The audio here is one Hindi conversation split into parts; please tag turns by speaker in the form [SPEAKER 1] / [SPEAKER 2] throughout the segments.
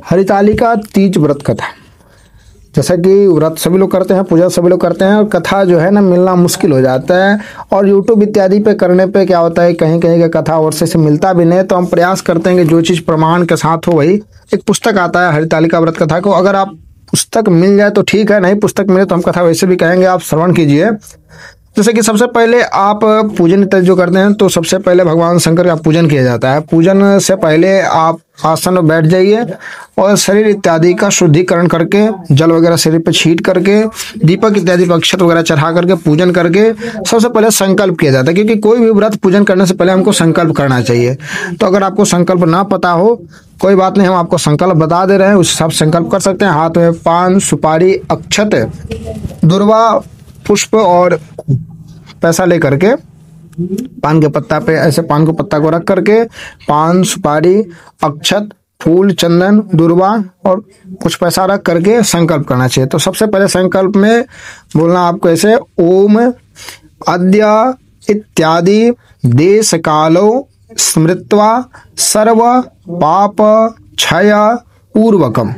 [SPEAKER 1] हरितालिका तीज व्रत कथा। जैसा कि व्रत सभी लोग करते हैं, पूजा सभी लोग करते हैं, और कथा जो है ना मिलना मुश्किल हो जाता है। और यूट्यूब इत्यादि पे करने पे क्या होता है, कहीं कहीं का कथा और से मिलता भी नहीं। तो हम प्रयास करते हैं कि जो चीज़ प्रमाण के साथ हो, वही एक पुस्तक आता है हरितालिका व्रत कथा को, अगर आप पुस्तक मिल जाए तो ठीक है, नहीं पुस्तक मिले तो हम कथा वैसे भी कहेंगे, आप श्रवण कीजिए। जैसे कि सबसे पहले आप पूजन इत्यादि जो करते हैं, तो सबसे पहले भगवान शंकर का पूजन किया जाता है। पूजन से पहले आप आसन में बैठ जाइए और शरीर इत्यादि का शुद्धिकरण करके, जल वगैरह शरीर पे छीट करके, दीपक इत्यादि पर अक्षत वगैरह चढ़ा करके पूजन करके सबसे पहले संकल्प किया जाता है। क्योंकि कोई भी व्रत पूजन करने से पहले हमको संकल्प करना चाहिए। तो अगर आपको संकल्प ना पता हो, कोई बात नहीं, हम आपको संकल्प बता दे रहे हैं, उस हिसाब से संकल्प कर सकते हैं। हाथ में पान, सुपारी, अक्षत, दुर्वा, पुष्प और पैसा लेकर के, पान के पत्ता पे ऐसे पान को पत्ता को रख करके, पान, सुपारी, अक्षत, फूल, चंदन, दुर्वा और कुछ पैसा रख करके संकल्प करना चाहिए। तो सबसे पहले संकल्प में बोलना आपको ऐसे, ओम अद्य इत्यादि देश कालो स्मृत्वा सर्व पाप क्षय पूर्वकम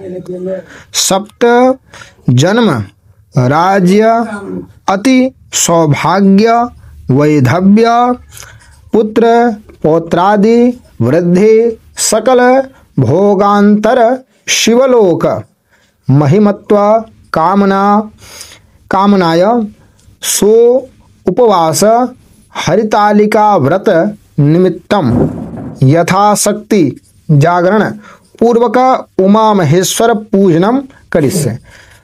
[SPEAKER 1] सप्त जन्म राज्य अति सौभाग्य वैधव्य पुत्र पौत्रादि वृद्धि सकल भोगांतर शिवलोक महिमत्व कामनाय सो उपवास हरितालिका व्रत निमित्तम यथाशक्ति जागरण पूर्वक उमा महेश्वर पूजनम करिष्ये।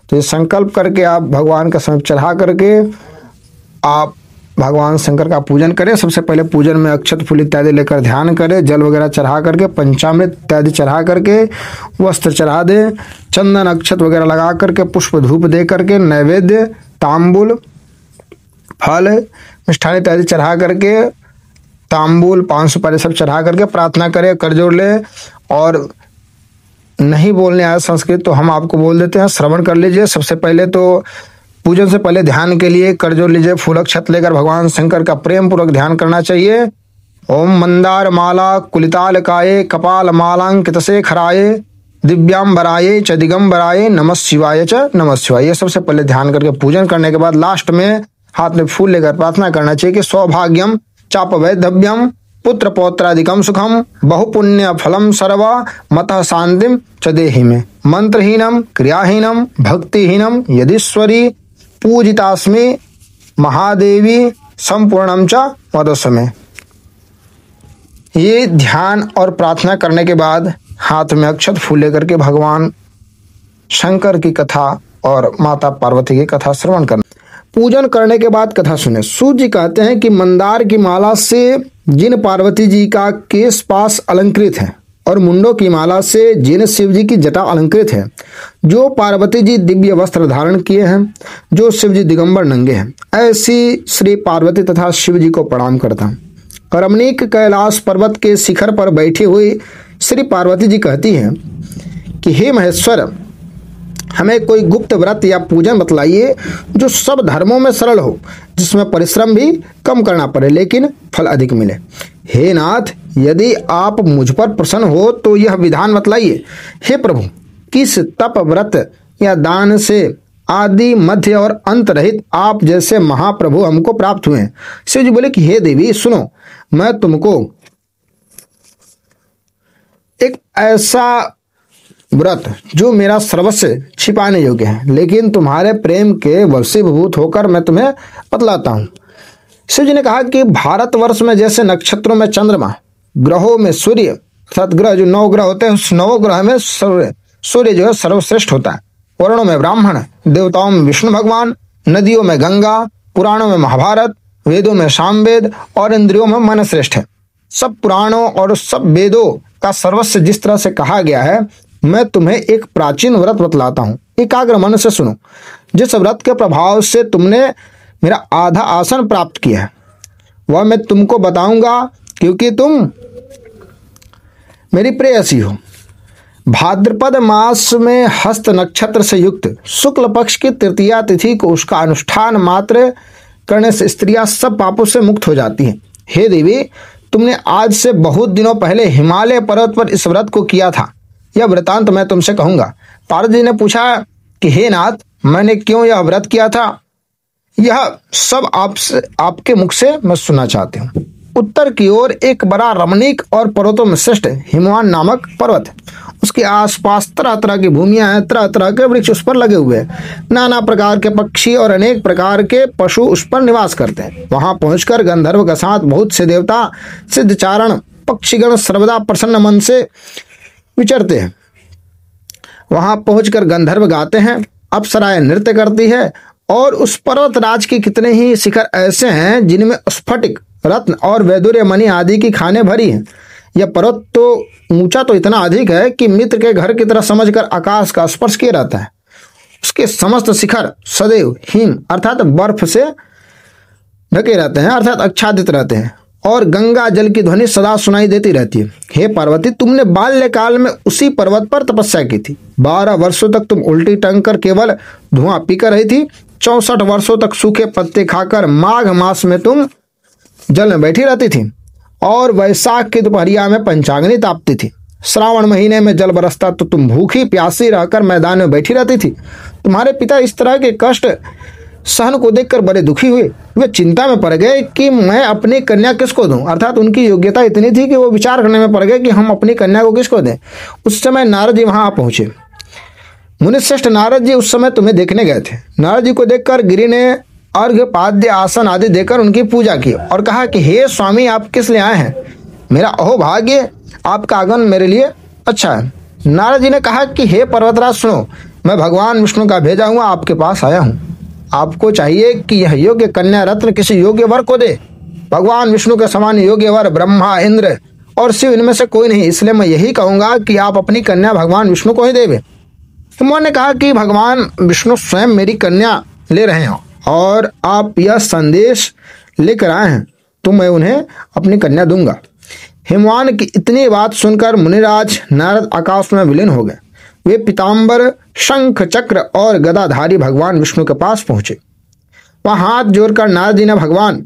[SPEAKER 1] तो ये संकल्प करके आप भगवान का समीप चढ़ा करके आप भगवान शंकर का पूजन करें। सबसे पहले पूजन में अक्षत फूल इत्यादि लेकर ध्यान करें, जल वगैरह चढ़ा करके, पंचामृत इत्यादि चढ़ा करके, वस्त्र चढ़ा दे, चंदन अक्षत वगैरह लगा करके, पुष्प धूप दे करके, नैवेद्य, तांबुल, फल, मिष्ठान इत्यादि चढ़ा करके, तांबुल, पान सुपारी सब चढ़ा करके प्रार्थना करें, कर जोड़ ले। और नहीं बोलने आया संस्कृत तो हम आपको बोल देते हैं, श्रवण कर लीजिए। सबसे पहले तो पूजन से पहले ध्यान के लिए कर जोड़ लीजिए, फूल अक्षत लेकर भगवान शंकर का प्रेम पूर्वक ध्यान करना चाहिए। ओम मंदार माला कुलिताल काये कपाल मालांकित से खराये दिव्यांबराये च दिगंबराये नमः शिवाय च नमः शिवाय। ये सबसे पहले ध्यान करके पूजन करने के बाद लास्ट में हाथ में फूल लेकर प्रार्थना करना चाहिए कि सौभाग्यम चाप वैधव्यम पुत्र पौत्रादिकम सुखम बहुपुण्य फलम सर्वा मतः शांतिम च देहि में मंत्रहीनम क्रियाहीनम भक्तिहीनम यदीश्वरी पूजितास्मि महादेवी संपूर्णम च मदस्मे। ये ध्यान और प्रार्थना करने के बाद हाथ में अक्षत फूल लेकर के भगवान शंकर की कथा और माता पार्वती की कथा श्रवण करना। पूजन करने के बाद कथा सुने। सूर्य जी कहते हैं कि मंदार की माला से जिन पार्वती जी का केश पास अलंकृत है और मुंडों की माला से जिन शिव जी की जटा अलंकृत है, जो पार्वती जी दिव्य वस्त्र धारण किए हैं, जो शिव जी दिगंबर नंगे हैं, ऐसी श्री पार्वती तथा शिव जी को प्रणाम करता हूँ। रमणीक कैलाश पर्वत के शिखर पर बैठी हुई श्री पार्वती जी कहती हैं कि हे महेश्वर, हमें कोई गुप्त व्रत या पूजन बतलाइए जो सब धर्मों में सरल हो, जिसमें परिश्रम भी कम करना पड़े लेकिन फल अधिक मिले। हे नाथ, यदि आप मुझ पर प्रसन्न हो तो यह विधान बतलाइए। हे प्रभु, किस तप व्रत या दान से आदि मध्य और अंत रहित आप जैसे महाप्रभु हमको प्राप्त हुए हैं। शिव जी बोले कि हे देवी सुनो, मैं तुमको एक ऐसा व्रत जो मेरा सर्वस्व छिपाने योग्य है, लेकिन तुम्हारे प्रेम के वशीभूत होकर मैं तुम्हें बतलाता हूँ। शिव जी ने कहा कि भारतवर्ष में जैसे नक्षत्रों में चंद्रमा, ग्रहों में सूर्य, अर्थात ग्रह जो 9 ग्रह होते हैं, उस 9 ग्रह में सूर्य जो है सर्वश्रेष्ठ होता है। वर्णों में ब्राह्मण, देवताओं में विष्णु भगवान, नदियों में गंगा, पुराणों में महाभारत, वेदों में सामवेद और इंद्रियों में मन श्रेष्ठ है। सब पुराणों और सब वेदों का सर्वस्व जिस तरह से कहा गया है, मैं तुम्हें एक प्राचीन व्रत बतलाता हूँ, एकाग्र मन से सुनो। जिस व्रत के प्रभाव से तुमने मेरा आधा आसन प्राप्त किया है, वह मैं तुमको बताऊंगा, क्योंकि तुम मेरी प्रेयसी हो। भाद्रपद मास में हस्त नक्षत्र से युक्त शुक्ल पक्ष की तृतीया तिथि को उसका अनुष्ठान मात्र करने से स्त्रियां सब पापों से मुक्त हो जाती हैं। हे देवी, तुमने आज से बहुत दिनों पहले हिमालय पर्वत पर इस व्रत को किया था। यह वृतांत मैं तुमसे कहूंगा। पार्वती जी ने पूछा कि हे नाथ, मैंने क्यों यह व्रत किया था, यह सब आपके मुख से मैं सुनना चाहती हूँ। उत्तर की ओर एक बड़ा रमणीक और पर्वतों में श्रेष्ठ हिमवान नामक पर्वत है। उसके आसपास तरह तरह की भूमियां हैं, तरह तरह के वृक्ष उस पर लगे हुए हैं। नाना प्रकार के पक्षी और अनेक प्रकार के पशु उस पर निवास करते हैं। वहां पहुंचकर गंधर्व के साथ बहुत से देवता, सिद्धचारण, पक्षीगण सर्वदा प्रसन्न मन से विचरते हैं। वहां पहुंचकर गंधर्व गाते हैं, अप्सराएं नृत्य करती है, और उस पर्वत राज के कितने ही शिखर ऐसे हैं जिनमें स्फटिक, रत्न और वैदुर्य मणि आदि की खानें भरी हैं। यह पर्वत तो ऊंचा तो इतना अधिक है कि मित्र के घर की तरह समझकर आकाश का स्पर्श किया रहता है। उसके समस्त शिखर सदैव हिम अर्थात बर्फ से ढके रहते हैं, अर्थात आच्छादित रहते हैं, और गंगा जल की ध्वनि सदा सुनाई देती रहती है। हे पार्वती, तुमने बाल्यकाल में उसी पर्वत पर तपस्या की थी। 12 वर्षों तक तुम उल्टी टंग कर केवल धुआं पीकर रही थी। 64 वर्षों तक सूखे पत्ते खाकर माघ मास में तुम जल में बैठी रहती थी, और वैशाख की दोपहरिया में पंचाग्नि तापती थी। श्रावण महीने में जल बरसता तो तुम भूखी प्यासी रहकर मैदान में बैठी रहती थी। तुम्हारे पिता इस तरह के कष्ट सहन को देखकर बड़े दुखी हुए। वे चिंता में पड़ गए कि मैं अपनी कन्या किसको दूं, अर्थात उनकी योग्यता इतनी थी कि वो विचार करने में पड़ गए कि हम अपनी कन्या को किसको दें। उस समय नारद जी वहां आ पहुंचे। मुनिश्रेष्ठ नारद जी उस समय तुम्हें देखने गए थे। नारद जी को देखकर गिरि ने अर्घ्य, पाद्य, आसन आदि देकर उनकी पूजा की और कहा कि हे स्वामी, आप किस लिए आए हैं? मेरा अहोभाग्य, आपका आगमन मेरे लिए अच्छा है। नारद जी ने कहा कि हे पर्वतराज सुनो, मैं भगवान विष्णु का भेजा हुआ आपके पास आया हूँ। आपको चाहिए कि यह योग्य कन्या रत्न किसी योग्य वर को दे। भगवान विष्णु के समान योग्य वर ब्रह्मा, इंद्र और शिव इनमें से कोई नहीं, इसलिए मैं यही कहूंगा कि आप अपनी कन्या भगवान विष्णु को ही देवे। हिमवान ने कहा कि भगवान विष्णु स्वयं मेरी कन्या ले रहे हैं और आप यह संदेश लेकर आए हैं, तो मैं उन्हें अपनी कन्या दूंगा। हिमवान की इतनी बात सुनकर मुनिराज नारद आकाश में विलीन हो गए। वे पीताम्बर, शंख, चक्र और गदाधारी भगवान विष्णु के पास पहुंचे। वहां हाथ जोड़कर नारद जी ने भगवान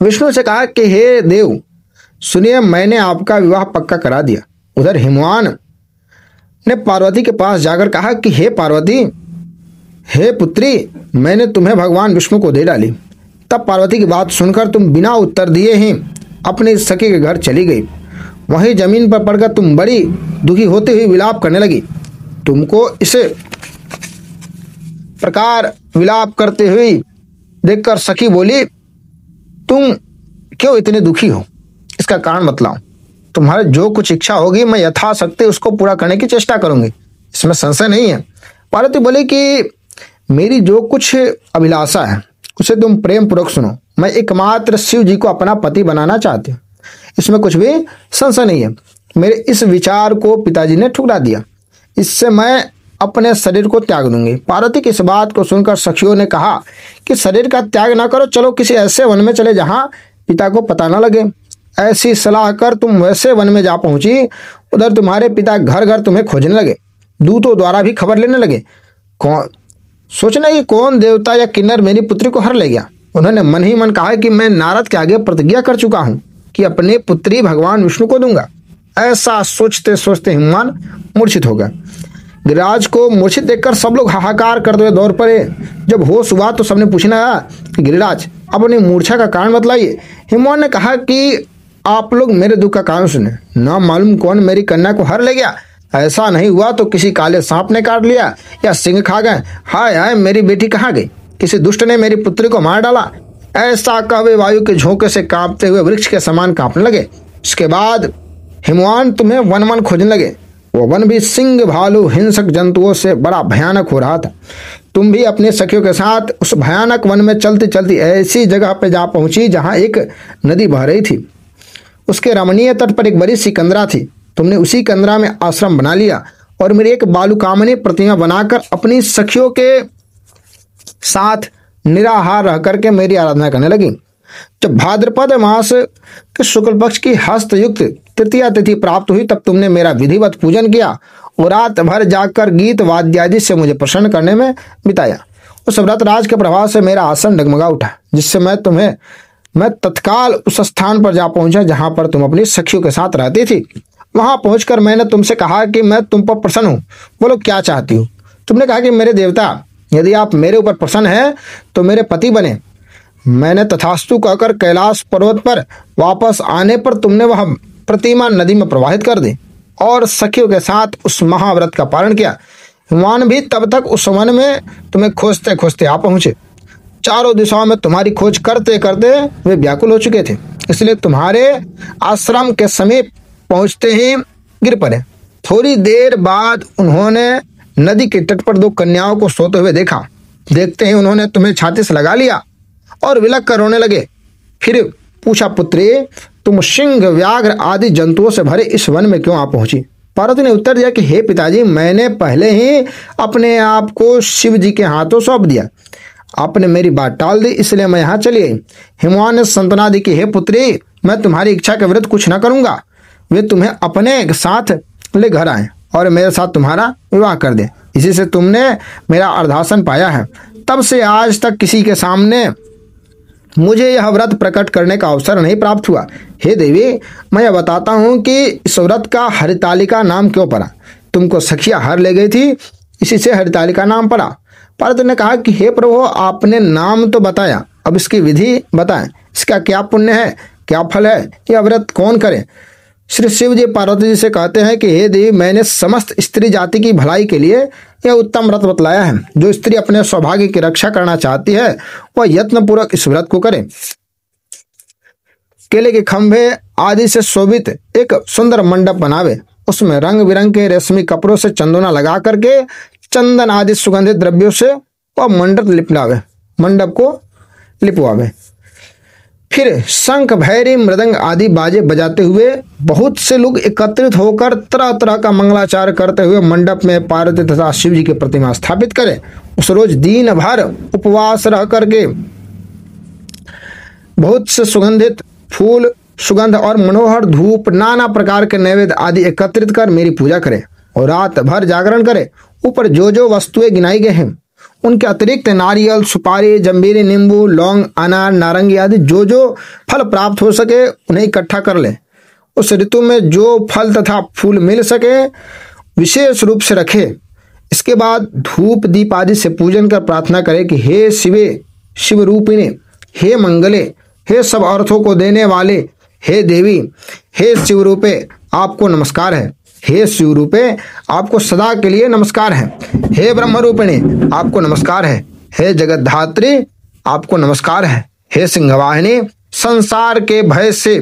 [SPEAKER 1] विष्णु से कहा कि हे देव सुनिए, मैंने आपका विवाह पक्का करा दिया। उधर हिमवान ने पार्वती के पास जाकर कहा कि हे पार्वती, हे पुत्री, मैंने तुम्हें भगवान विष्णु को दे डाली। तब पार्वती की बात सुनकर तुम बिना उत्तर दिए ही अपने सखी के घर चली गई। वहीं जमीन पर पड़कर तुम बड़ी दुखी होते हुए विलाप करने लगी। तुमको इसे प्रकार विलाप करते हुए देखकर सखी बोली, तुम क्यों इतने दुखी हो? इसका कारण बतलाओ। तुम्हारे जो कुछ इच्छा होगी मैं यथाशक्ति उसको पूरा करने की चेष्टा करूंगी, इसमें संशय नहीं है। पार्वती बोली कि मेरी जो कुछ अभिलाषा है उसे तुम प्रेम पूर्वक सुनो। मैं एकमात्र शिव जी को अपना पति बनाना चाहती हूँ, इसमें कुछ भी संशय नहीं है। मेरे इस विचार को पिताजी ने ठुकरा दिया, इससे मैं अपने शरीर को त्याग दूंगी। पार्वती की इस बात को सुनकर सखियों ने कहा कि शरीर का त्याग ना करो, चलो किसी ऐसे वन में चले जहां पिता को पता ना लगे। ऐसी सलाह कर तुम वैसे वन में जा पहुंची। उधर तुम्हारे पिता घर घर तुम्हें खोजने लगे, दूतों द्वारा भी खबर लेने लगे। सोचना कि कौन देवता या किन्नर मेरी पुत्री को हर ले गया। उन्होंने मन ही मन कहा कि मैं नारद के आगे प्रतिज्ञा कर चुका हूं कि अपनी पुत्री भगवान विष्णु को दूंगा। ऐसा सोचते सोचते हिमवान मूर्छित हो गया। गिरिराज को मूर्छित देखकर सब लोग हाहाकार करते हुए दौड़ पड़े। जब होश हुआ तो सबने पूछना कि गिरिराज, अपनी मूर्छा का कारण बतलाइए। हिमवान ने कहा कि आप लोग मेरे दुख का कारण सुने। ना मालूम कौन मेरी कन्या को हर ले गया। ऐसा नहीं हुआ तो किसी काले सांप ने काट लिया या सिंह खा गए। हाय हाय, मेरी बेटी कहाँ गई? किसी दुष्ट ने मेरी पुत्री को मार डाला। ऐसा कह वे वायु के झोंके से कांपते हुए वृक्ष के समान कांपने लगे। इसके बाद हिमवान तुम्हें वन वन खोजने लगे। वो वन भी सिंह, भालू, हिंसक जंतुओं से बड़ा भयानक हो रहा था। तुम भी अपने सखियों के साथ उस भयानक वन में चलती चलती ऐसी जगह पर जा पहुंची जहां एक नदी बह रही थी। उसके रमणीय तट पर एक बड़ी सी कंदरा थी। तुमने उसी कंदरा में आश्रम बना लिया और मेरी एक बालुकामनी प्रतिमा बनाकर अपनी सखियों के साथ निराहार रह करके मेरी आराधना करने लगी। जब भाद्रपद मास के शुक्ल पक्ष की हस्तयुक्त तृतीया तिथि प्राप्त हुई तब तुमने मेरा विधिवत पूजन किया और रात भर जाकर गीत वाद्यादि से मुझे प्रसन्न करने में बिताया। उस व्रतराज के प्रभाव से मेरा आसन डगमगा उठा, जिससे मैं तत्काल उस स्थान पर जा पहुंचा जहां पर तुम अपनी सखियों के साथ रहती थी। वहां पहुंचकर मैंने तुमसे कहा कि मैं तुम पर प्रसन्न हूं, बोलो क्या चाहती हो। तुमने कहा कि मेरे देवता, यदि आप मेरे ऊपर प्रसन्न हैं तो मेरे पति बने। मैंने तथास्तु कहकर कैलाश पर्वत पर वापस आने पर तुमने वह प्रतिमा नदी में प्रवाहित कर दी और सखियों के साथ उस महाव्रत का पालन किया। हिमवान भी तब तक उस वन में तुम्हें खोजते खोजते आ पहुंचे। चारों दिशाओं में तुम्हारी खोज करते करते वे व्याकुल हो चुके थे, इसलिए तुम्हारे आश्रम के समीप पहुंचते ही गिर पड़े। थोड़ी देर बाद उन्होंने नदी के तट पर दो कन्याओं को सोते हुए देखा। देखते ही उन्होंने तुम्हें छाती से लगा लिया और विलक कर रोने लगे। फिर पूछा, पुत्री, तुम सिंह, व्याघ्र आदि जंतुओं से भरे इस वन में क्यों आ पहुंची। पार्वती ने उत्तर दिया कि हे पिताजी, मैंने पहले ही अपने आप को शिव जी के हाथों सौंप दिया। आपने मेरी बात टाल दी, इसलिए मैं यहाँ चली आई। हिमवान ने सांत्वना दी कि हे पुत्री, मैं तुम्हारी इच्छा के विरुद्ध कुछ न करूंगा। वे तुम्हें अपने साथ ले घर आए और मेरे साथ तुम्हारा विवाह कर दे। इसी से तुमने मेरा अर्धासन पाया है। तब से आज तक किसी के सामने मुझे यह व्रत प्रकट करने का अवसर नहीं प्राप्त हुआ। हे देवी, मैं यह बताता हूँ कि इस व्रत का हरितालिका नाम क्यों पड़ा। तुमको सखिया हर ले गई थी, इसी से हरितालिका नाम पड़ा। पार्वती ने कहा कि हे प्रभु, आपने नाम तो बताया, अब इसकी विधि बताएं। इसका क्या पुण्य है, क्या फल है, यह व्रत कौन करे। श्री शिव जी पार्वती जी से कहते हैं कि हे देवी, मैंने समस्त स्त्री जाति की भलाई के लिए यह उत्तम व्रत बतलाया है। जो स्त्री अपने सौभाग्य की रक्षा करना चाहती है वह यत्न पूर्वक इस व्रत को करे। केले के खंभे आदि से शोभित एक सुंदर मंडप बनावे, उसमें रंग बिरंग के रेशमी कपड़ों से चंदना लगा करके चंदन आदि सुगंधित द्रव्यों से वह मंडप को लिपवावे। फिर शंख, भैरी, मृदंग आदि बाजे बजाते हुए बहुत से लोग एकत्रित होकर तरह तरह का मंगलाचार करते हुए मंडप में पार्वती तथा शिव जी की प्रतिमा स्थापित करें। उस रोज दिन भर उपवास रह करके बहुत से सुगंधित फूल, सुगंध और मनोहर धूप, नाना प्रकार के नैवेद्य आदि एकत्रित कर मेरी पूजा करें और रात भर जागरण करें। ऊपर जो जो वस्तुएं गिनाई गए हैं उनके अतिरिक्त नारियल, सुपारी, जंबीरी, नींबू, लौंग, अनार, नारंगी आदि जो जो फल प्राप्त हो सके उन्हें इकट्ठा कर ले। उस ऋतु में जो फल तथा फूल मिल सके विशेष रूप से रखे। इसके बाद धूप दीप आदि से पूजन कर प्रार्थना करे कि हे शिवे, शिव रूपिणी, हे मंगले, हे सब अर्थों को देने वाले, हे देवी, हे शिव रूपे, आपको नमस्कार है। हे शिव रूपे, आपको सदा के लिए नमस्कार है। हे ब्रह्म रूपिणी, आपको नमस्कार है। हे जगत धात्री, आपको नमस्कार है। हे सिंहवाहिनी, संसार के भय से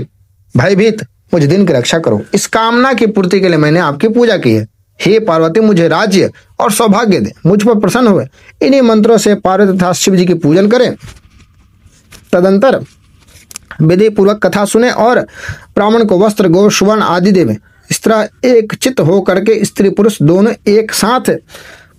[SPEAKER 1] भयभीत मुझ दिन की रक्षा करो। इस कामना की पूर्ति के लिए मैंने आपकी पूजा की है। हे पार्वती, मुझे राज्य और सौभाग्य दे, मुझ पर प्रसन्न हुए। इन्हीं मंत्रों से पार्वती तथा शिव जी की पूजन करें। तदंतर विधि पूर्वक कथा सुने और ब्राह्मण को वस्त्र, गौ, सुवर्ण आदि देवे। इस तरह एक चित्त हो करके स्त्री पुरुष दोनों एक साथ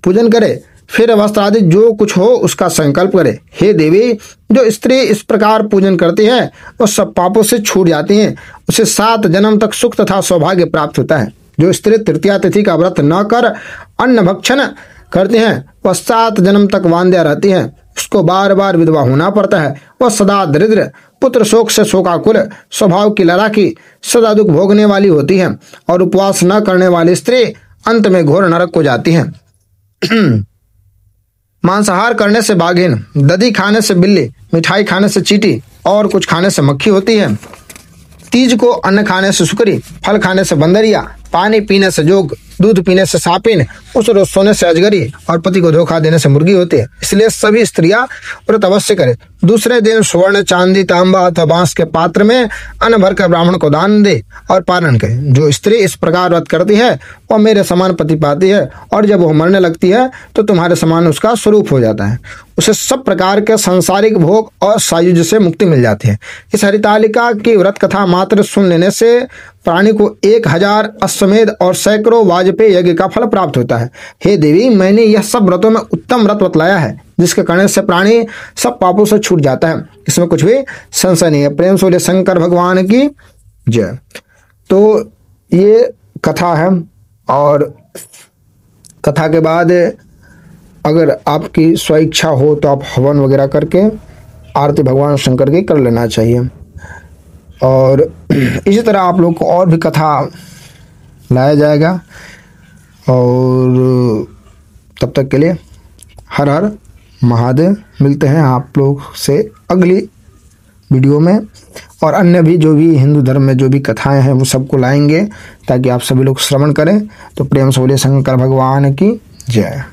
[SPEAKER 1] पूजन करे। फिर वस्त्र आदि जो कुछ हो उसका संकल्प करे। हे देवी, जो स्त्री इस प्रकार पूजन करती है वह सब पापों से छूट जाती है। उसे 7 जन्म तक सुख तथा सौभाग्य प्राप्त होता है। जो स्त्री तृतीया तिथि का व्रत न कर अन्न भक्षण करती हैं वह 7 जन्म तक वांध्या रहती है। उसको बार बार विधवा होना पड़ता है। वह सदा दरिद्र, पुत्र शोक से शोकाकुल, स्वभाव की लड़ाकी, सदा दुख भोगने वाली होती है। और उपवास न करने वाली स्त्री अंत में घोर नरक को जाती है। मांसाहार करने से बाघिन, दधी खाने से बिल्ली, मिठाई खाने से चींटी और कुछ खाने से मक्खी होती है। तीज को अन्न खाने से सुकरी, फल खाने से बंदरिया, पानी पीने से जोग, दूध पीने से सांपिन, उस रोज सोने से अजगरी और पति को धोखा देने से मुर्गी होती है। इसलिए सभी स्त्रियां व्रत अवश्य करें। दूसरे दिन स्वर्ण, चांदी, तांबा अथवा बांस के पात्र में अन्न भरकर ब्राह्मण को दान दे और पारण करे। जो स्त्री इस प्रकार व्रत करती है वह मेरे समान पति पाती है और जब वह मरने लगती है तो तुम्हारे समान उसका स्वरूप हो जाता है। उसे सब प्रकार के सांसारिक भोग और सायुज्य से मुक्ति मिल जाती है। इस हरितालिका की व्रत कथा मात्र सुन लेने से प्राणी को 1000 अश्वमेध और सैकड़ों वाजपेयी यज्ञ का फल प्राप्त होता है। हे देवी, मैंने यह सब व्रतों में उत्तम व्रत बतलाया है जिसके करने से प्राणी सब पापों से छूट जाता है। इसमें कुछ भी संशय नहीं है। प्रेम से बोले शंकर भगवान की जय। तो ये कथा है और कथा के बाद अगर आपकी स्वेच्छा हो तो आप हवन वगैरह करके आरती भगवान शंकर की कर लेना चाहिए। और इसी तरह आप लोग को और भी कथा लाया जाएगा। और तब तक के लिए हर हर महादेव। मिलते हैं आप लोग से अगली वीडियो में, और अन्य भी जो भी हिंदू धर्म में जो भी कथाएं हैं वो सबको लाएंगे ताकि आप सभी लोग श्रवण करें। तो प्रेम से बोलिए शंकर भगवान की जय।